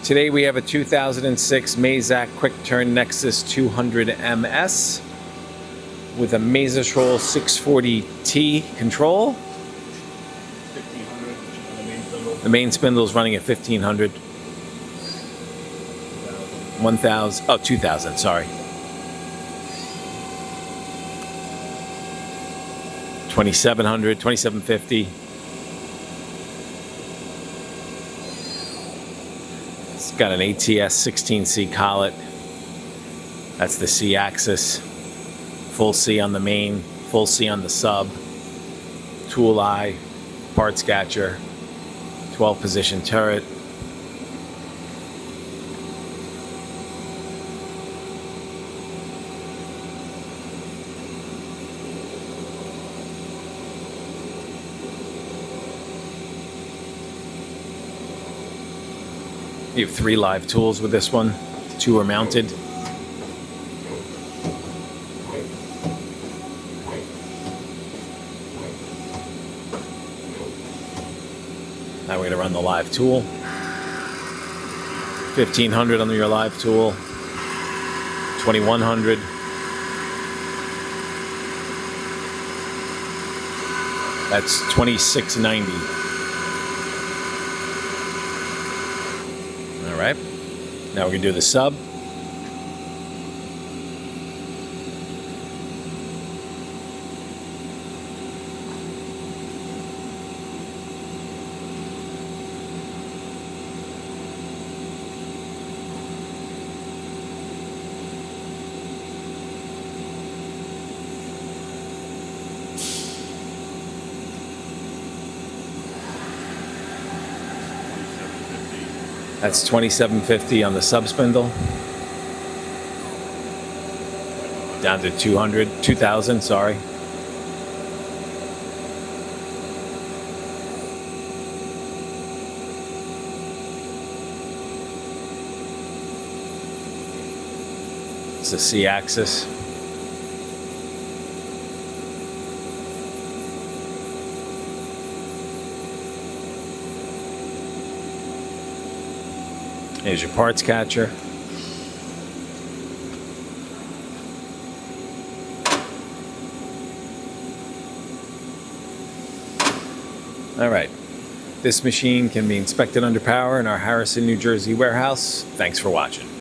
Today we have a 2006 Mazak Quick Turn Nexus 200Ms with a Mazak 640T control. 1500 The main spindle is running at 1500. 1000, oh 2000, sorry. 2700, 2750. It's got an ATS 16C collet. That's the C axis. Full C on the main, full C on the sub. Tool eye, parts catcher, 12 position turret. You have 3 live tools with this one. 2 are mounted. Now we're going to run the live tool. 1500 on your live tool. 2100. That's 2690. All right, now we're gonna do the sub. That's 2750 on the Sub-Spindle. Down to 2000, sorry. It's the C axis. Here's your parts catcher. All right. This machine can be inspected under power in our Harrison, New Jersey warehouse. Thanks for watching.